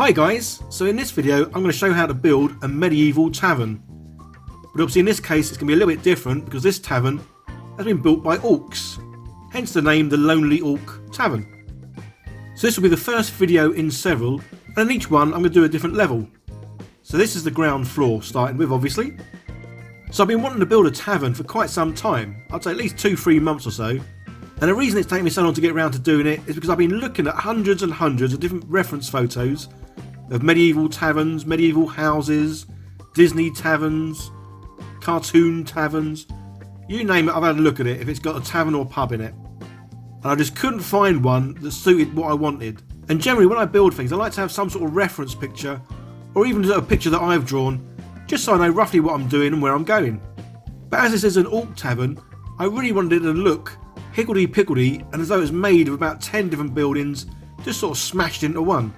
Hi guys, so in this video I'm going to show you how to build a medieval tavern. But obviously in this case it's going to be a little bit different because this tavern has been built by orcs, hence the name the Lonely Orc Tavern. So this will be the first video in several, and in each one I'm going to do a different level. So this is the ground floor starting with, obviously. So I've been wanting to build a tavern for quite some time, I'd say at least 2-3 months or so. And the reason it's taken me so long to get around to doing it is because I've been looking at hundreds and hundreds of different reference photos of medieval taverns, medieval houses, Disney taverns, cartoon taverns, you name it. I've had a look at it if it's got a tavern or pub in it, and I just couldn't find one that suited what I wanted. And generally when I build things I like to have some sort of reference picture, or even a picture that I've drawn, just so I know roughly what I'm doing and where I'm going. But as this is an orc tavern, I really wanted it to look higgledy-piggledy and as though it was made of about 10 different buildings just sort of smashed into one.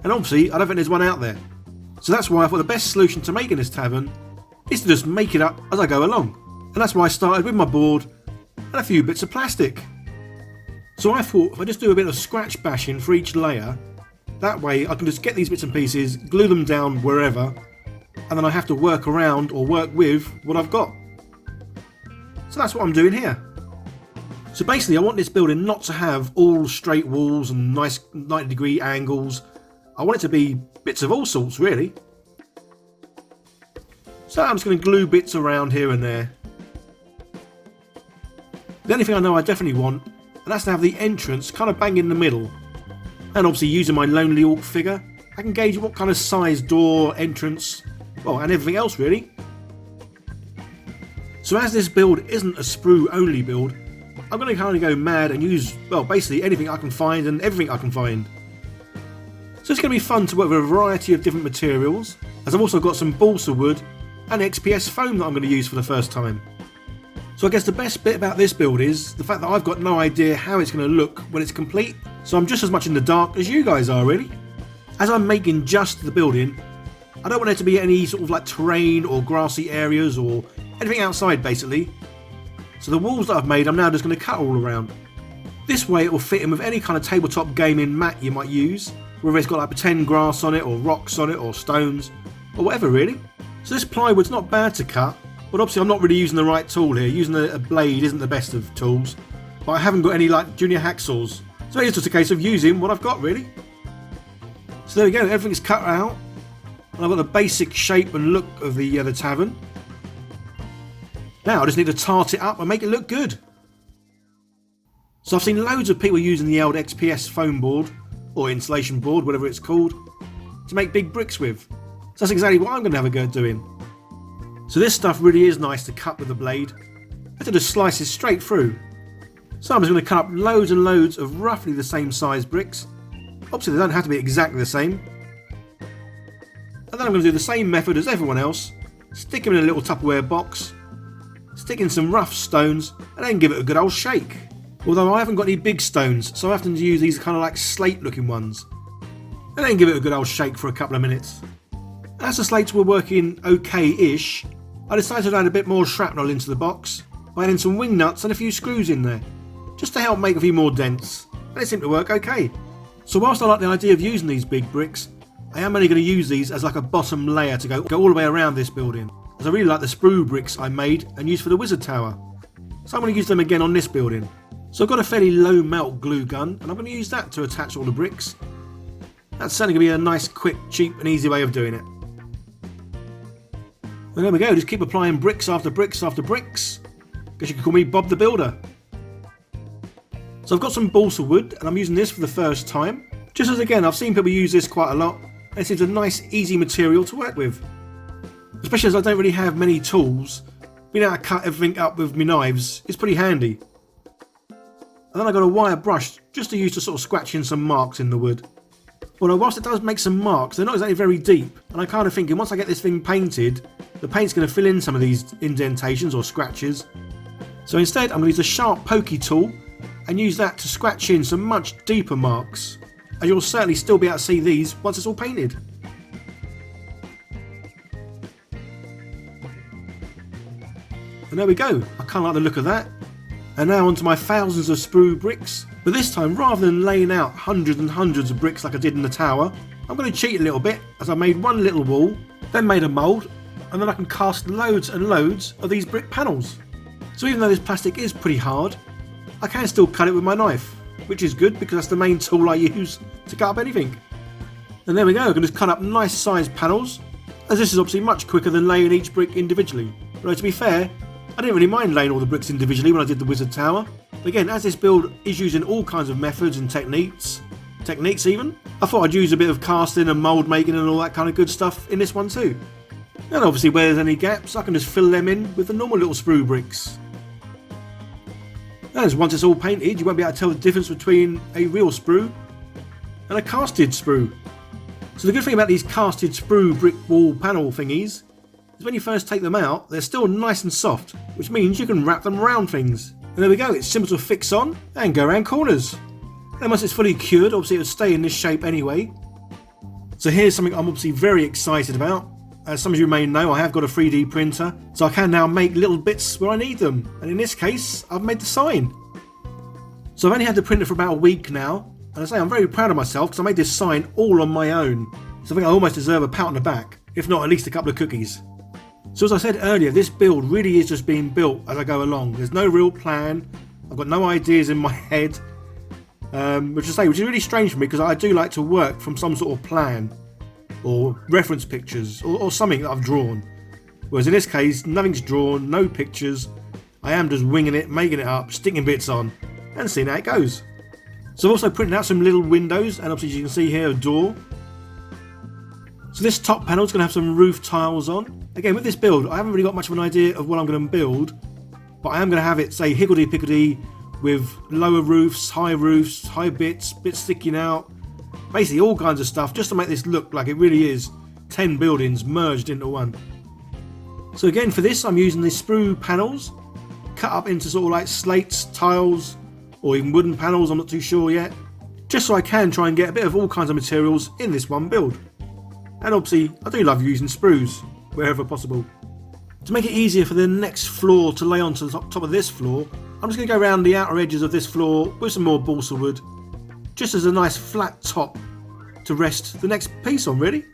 And obviously I don't think there's one out there. So that's why I thought the best solution to making this tavern is to just make it up as I go along. And that's why I started with my board and a few bits of plastic. So I thought if I just do a bit of scratch bashing for each layer, that way I can just get these bits and pieces, glue them down wherever, and then I have to work around or work with what I've got. So that's what I'm doing here. So basically I want this building not to have all straight walls and nice 90-degree angles. I want it to be bits of all sorts really. So I'm just going to glue bits around here and there. The only thing I know I definitely want, and that's to have the entrance kind of bang in the middle. And obviously using my Lonely Orc figure, I can gauge what kind of size door, entrance, well, and everything else really. So as this build isn't a sprue only build, I'm going to kind of go mad and use, well, basically anything I can find and everything I can find. So it's going to be fun to work with a variety of different materials, as I've also got some balsa wood and XPS foam that I'm going to use for the first time. So I guess the best bit about this build is the fact that I've got no idea how it's going to look when it's complete, so I'm just as much in the dark as you guys are really. As I'm making just the building, I don't want there to be any sort of like terrain or grassy areas or anything outside basically. So the walls that I've made I'm now just going to cut all around. This way it will fit in with any kind of tabletop gaming mat you might use, whether it's got like pretend grass on it or rocks on it or stones or whatever really. So this plywood's not bad to cut, but obviously I'm not really using the right tool here. Using a blade isn't the best of tools, but I haven't got any like junior hacksaws, so it's just a case of using what I've got really. So there we go, everything's cut out and I've got the basic shape and look of the tavern. Now I just need to tart it up and make it look good. So I've seen loads of people using the old XPS foam board, or insulation board, whatever it's called, to make big bricks with. So that's exactly what I'm going to have a go at doing. So this stuff really is nice to cut with a blade. I have to just slice it straight through. So I'm just going to cut up loads and loads of roughly the same size bricks. Obviously they don't have to be exactly the same. And then I'm going to do the same method as everyone else. Stick them in a little Tupperware box, stick in some rough stones, and then give it a good old shake. Although I haven't got any big stones, so I have to use these kind of like slate looking ones. And then give it a good old shake for a couple of minutes. As the slates were working okay-ish, I decided to add a bit more shrapnel into the box by adding some wing nuts and a few screws in there, just to help make a few more dents, and it seemed to work okay. So whilst I like the idea of using these big bricks, I am only going to use these as like a bottom layer to go all the way around this building, as I really like the sprue bricks I made and used for the wizard tower. So I'm going to use them again on this building. So I've got a fairly low melt glue gun and I'm going to use that to attach all the bricks. That's certainly going to be a nice, quick, cheap and easy way of doing it. And there we go, just keep applying bricks after bricks after bricks. Guess you could call me Bob the Builder. So I've got some balsa wood and I'm using this for the first time. Just as again, I've seen people use this quite a lot and it seems a nice easy material to work with. Especially as I don't really have many tools, being able to cut everything up with my knives is pretty handy. And then I got a wire brush just to use to sort of scratch in some marks in the wood. Although whilst it does make some marks, they're not exactly very deep, and I'm kind of thinking once I get this thing painted, the paint's going to fill in some of these indentations or scratches. So instead I'm going to use a sharp pokey tool and use that to scratch in some much deeper marks, and you'll certainly still be able to see these once it's all painted. And there we go, I kind of like the look of that. And now onto my thousands of sprue bricks, but this time rather than laying out hundreds and hundreds of bricks like I did in the tower, I'm going to cheat a little bit as I made one little wall, then made a mould, and then I can cast loads and loads of these brick panels. So even though this plastic is pretty hard, I can still cut it with my knife, which is good because that's the main tool I use to cut up anything. And there we go, I can just cut up nice sized panels, as this is obviously much quicker than laying each brick individually. But to be fair, I didn't really mind laying all the bricks individually when I did the Wizard Tower. But again, as this build is using all kinds of methods and techniques even, I thought I'd use a bit of casting and mould making and all that kind of good stuff in this one too. And obviously where there's any gaps, I can just fill them in with the normal little sprue bricks. As once it's all painted, you won't be able to tell the difference between a real sprue and a casted sprue. So the good thing about these casted sprue brick wall panel thingies is when you first take them out, they're still nice and soft, which means you can wrap them around things. And there we go, it's simple to fix on and go around corners. And once it's fully cured, obviously it will stay in this shape anyway. So here's something I'm obviously very excited about. As some of you may know, I have got a 3D printer, so I can now make little bits where I need them. And in this case, I've made the sign. So I've only had the printer for about a week now, and I say I'm very proud of myself because I made this sign all on my own. So I think I almost deserve a pat on the back, if not at least a couple of cookies. So as I said earlier, this build really is just being built as I go along. There's no real plan, I've got no ideas in my head, which is really strange for me because I do like to work from some sort of plan or reference pictures or something that I've drawn. Whereas in this case, nothing's drawn, no pictures, I am just winging it, making it up, sticking bits on and seeing how it goes. So I've also printed out some little windows, and obviously as you can see here, a door. So this top panel is going to have some roof tiles on. Again, with this build, I haven't really got much of an idea of what I'm going to build, but I am going to have it, say, higgledy-piggledy with lower roofs, high bits sticking out, basically all kinds of stuff, just to make this look like it really is 10 buildings merged into one. So again, for this, I'm using the sprue panels, cut up into sort of like slates, tiles, or even wooden panels, I'm not too sure yet, just so I can try and get a bit of all kinds of materials in this one build. And obviously, I do love using sprues wherever possible. To make it easier for the next floor to lay onto the top of this floor, I'm just going to go around the outer edges of this floor with some more balsa wood, just as a nice flat top to rest the next piece on, really.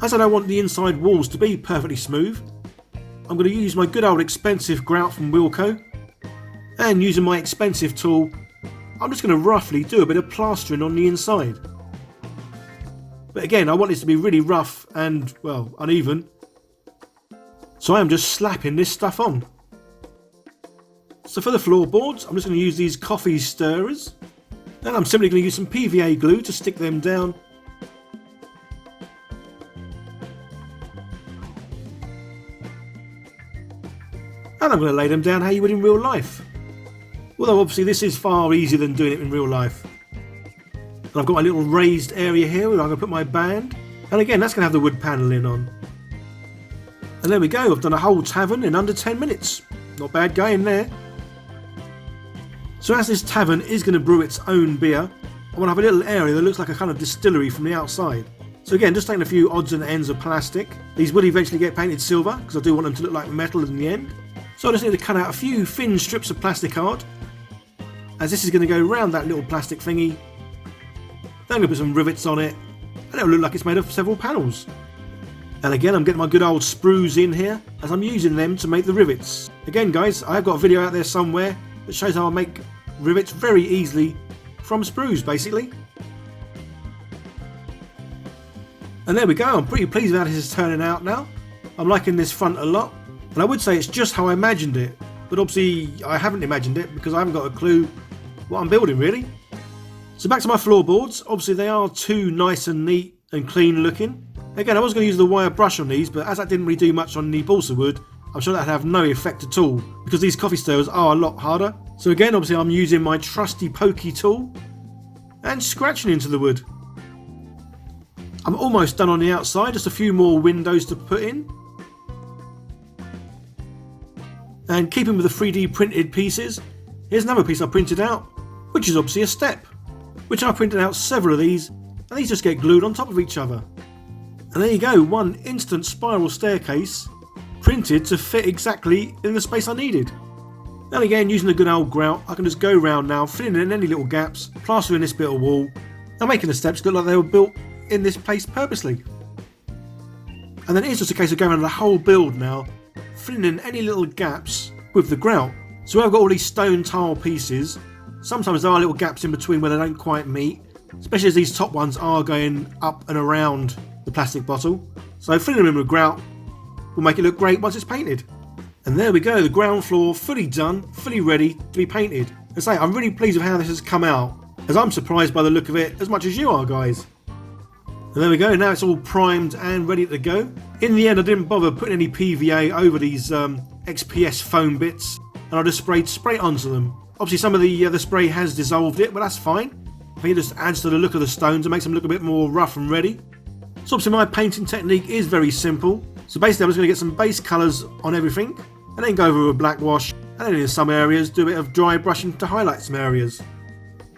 As I don't want the inside walls to be perfectly smooth, I'm going to use my good old expensive grout from Wilco, and using my expensive tool, I'm just going to roughly do a bit of plastering on the inside. But again, I want this to be really rough and, well, uneven, so I am just slapping this stuff on. So for the floorboards, I'm just going to use these coffee stirrers, and I'm simply going to use some PVA glue to stick them down. And I'm going to lay them down how you would in real life. Although obviously this is far easier than doing it in real life. And I've got my little raised area here where I'm going to put my band. And again, that's going to have the wood panelling on. And there we go, I've done a whole tavern in under 10 minutes. Not bad going there. So as this tavern is going to brew its own beer, I want to have a little area that looks like a kind of distillery from the outside. So again, just taking a few odds and ends of plastic. These will eventually get painted silver, because I do want them to look like metal in the end. So I just need to cut out a few thin strips of plastic card, as this is going to go around that little plastic thingy. Then I'm going to put some rivets on it, and it'll look like it's made of several panels. And again, I'm getting my good old sprues in here, as I'm using them to make the rivets. Again guys, I've got a video out there somewhere that shows how I make rivets very easily from sprues, basically. And there we go, I'm pretty pleased with how this is turning out now. I'm liking this front a lot, and I would say it's just how I imagined it, but obviously I haven't imagined it because I haven't got a clue what I'm building really. So back to my floorboards, obviously they are too nice and neat and clean looking. Again, I was going to use the wire brush on these, but as that didn't really do much on the balsa wood, I'm sure that'd have no effect at all, because these coffee stirrers are a lot harder. So again, obviously I'm using my trusty pokey tool and scratching into the wood. I'm almost done on the outside, just a few more windows to put in. And keeping with the 3D printed pieces, here's another piece I printed out, which is obviously a step, which I printed out several of these, and these just get glued on top of each other. And there you go, one instant spiral staircase printed to fit exactly in the space I needed. And again, using the good old grout, I can just go round now, filling in any little gaps, plastering this bit of wall, and making the steps look like they were built in this place purposely. And then it's just a case of going around the whole build now, filling in any little gaps with the grout. So I've got all these stone tile pieces. Sometimes there are little gaps in between where they don't quite meet, especially as these top ones are going up and around the plastic bottle. So filling them in with grout will make it look great once it's painted. And there we go, the ground floor fully done, fully ready to be painted. And say, I'm really pleased with how this has come out, as I'm surprised by the look of it as much as you are, guys. And there we go, now it's all primed and ready to go. In the end, I didn't bother putting any PVA over these XPS foam bits, and I just sprayed spray onto them. Obviously some of the spray has dissolved it, but that's fine. I think it just adds to the look of the stones and makes them look a bit more rough and ready. So obviously my painting technique is very simple. So basically I'm just going to get some base colours on everything, and then go over with a black wash, and then in some areas do a bit of dry brushing to highlight some areas.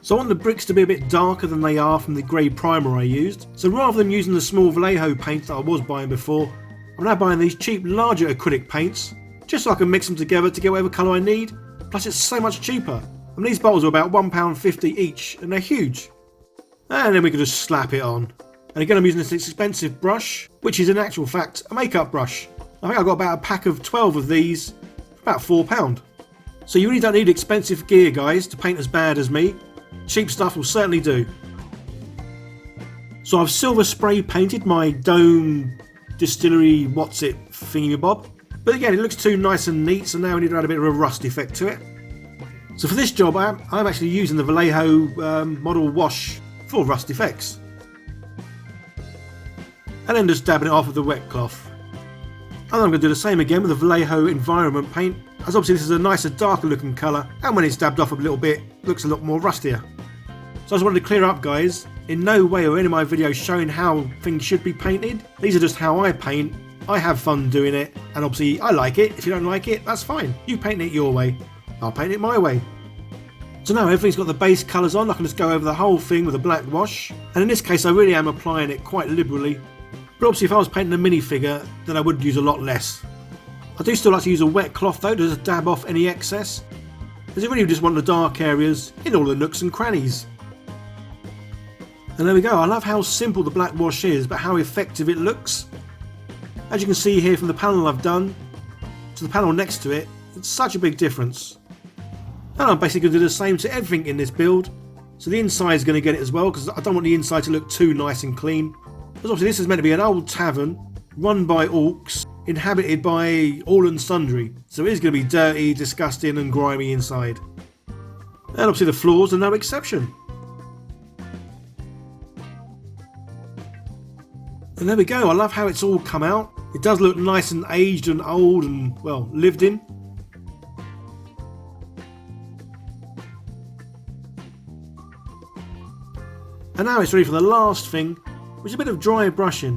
So I want the bricks to be a bit darker than they are from the grey primer I used. So rather than using the small Vallejo paints that I was buying before, I'm now buying these cheap larger acrylic paints, just so I can mix them together to get whatever colour I need. Plus it's so much cheaper. I mean, these bottles are about £1.50 each, and they're huge. And then we can just slap it on. And again I'm using this expensive brush, which is in actual fact a makeup brush. I think I got about a pack of 12 of these for about £4. So you really don't need expensive gear, guys, to paint as bad as me. Cheap stuff will certainly do. So I've silver spray painted my dome distillery thingy-bob. But again, it looks too nice and neat, so now we need to add a bit of a rust effect to it. So for this job, I'm actually using the Vallejo model wash for rust effects. And then just dabbing it off with the wet cloth. And I'm going to do the same again with the Vallejo environment paint, as obviously this is a nicer darker looking colour, and when it's dabbed off a little bit, it looks a lot more rustier. So I just wanted to clear up, guys, in no way are any of my videos showing how things should be painted. These are just how I paint. I have fun doing it, and obviously I like it. If you don't like it, that's fine. You paint it your way, I'll paint it my way. So now everything's got the base colours on, I can just go over the whole thing with a black wash. And in this case I really am applying it quite liberally. But obviously if I was painting a minifigure, then I would use a lot less. I do still like to use a wet cloth though to just dab off any excess, as I really just want the dark areas in all the nooks and crannies. And there we go, I love how simple the black wash is, but how effective it looks. As you can see here from the panel I've done to the panel next to it, it's such a big difference. And I'm basically going to do the same to everything in this build. So the inside is going to get it as well, because I don't want the inside to look too nice and clean. Because obviously this is meant to be an old tavern, run by orcs, inhabited by all and sundry. So it is going to be dirty, disgusting and grimy inside. And obviously the floors are no exception. And there we go, I love how it's all come out. It does look nice and aged and old and, well, lived in. And now it's ready for the last thing, which is a bit of dry brushing.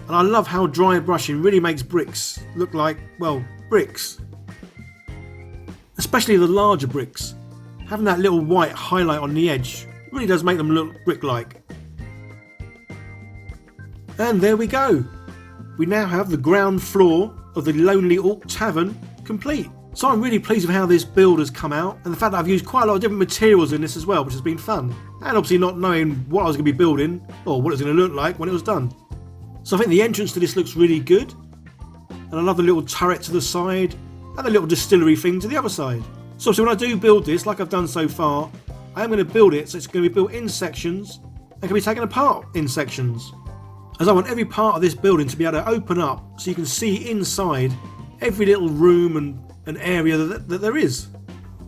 And I love how dry brushing really makes bricks look like, well, bricks. Especially the larger bricks. Having that little white highlight on the edge really does make them look brick-like. And there we go. We now have the ground floor of the Lonely Orc Tavern complete. So I'm really pleased with how this build has come out, and the fact that I've used quite a lot of different materials in this as well, which has been fun. And obviously not knowing what I was going to be building, or what it was going to look like when it was done. So I think the entrance to this looks really good. And I love the little turret to the side, and the little distillery thing to the other side. So obviously when I do build this, like I've done so far, I am going to build it so it's going to be built in sections, and can be taken apart in sections. As I want every part of this building to be able to open up, so you can see inside every little room and an area that there is.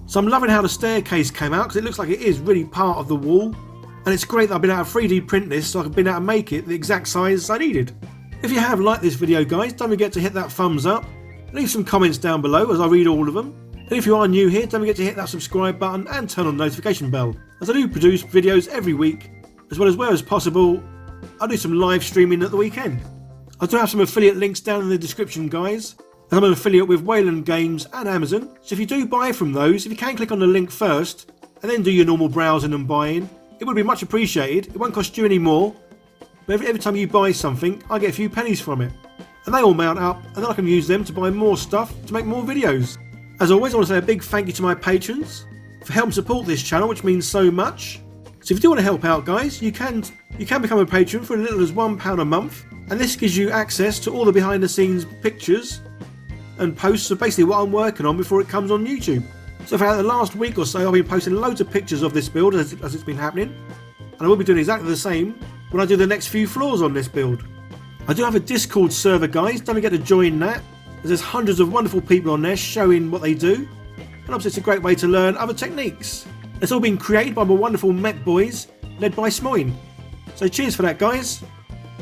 So I'm loving how the staircase came out, because it looks like it is really part of the wall, and it's great that I've been able to 3D print this so I've been able to make it the exact size I needed. If you have liked this video, guys, don't forget to hit that thumbs up, leave some comments down below as I read all of them, and if you are new here, don't forget to hit that subscribe button and turn on the notification bell, as I do produce videos every week, as well as possible I do some live streaming at the weekend. I do have some affiliate links down in the description, guys, as I'm an affiliate with Wayland Games and Amazon, so if you do buy from those, if you can click on the link first and then do your normal browsing and buying, it would be much appreciated. It won't cost you any more, but every time you buy something I get a few pennies from it, and they all mount up, and then I can use them to buy more stuff to make more videos. As always, I want to say a big thank you to my patrons for helping support this channel, which means so much. So if you do want to help out, guys, you can become a patron for as little as £1 a month, and this gives you access to all the behind the scenes pictures and posts of basically what I'm working on before it comes on YouTube. So for the last week or so I've been posting loads of pictures of this build as it's been happening, and I will be doing exactly the same when I do the next few floors on this build. I do have a Discord server, guys, don't forget to join that, as there's hundreds of wonderful people on there showing what they do, and obviously it's a great way to learn other techniques. It's all been created by my wonderful Mech boys, led by Smoyne. So cheers for that, guys.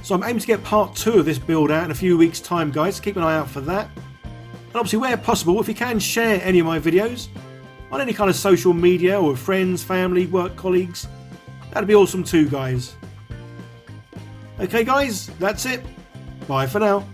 So I'm aiming to get part 2 of this build out in a few weeks time, guys, so keep an eye out for that. And obviously where possible, if you can share any of my videos on any kind of social media or with friends, family, work colleagues, that'd be awesome too, guys. Okay guys, that's it. Bye for now.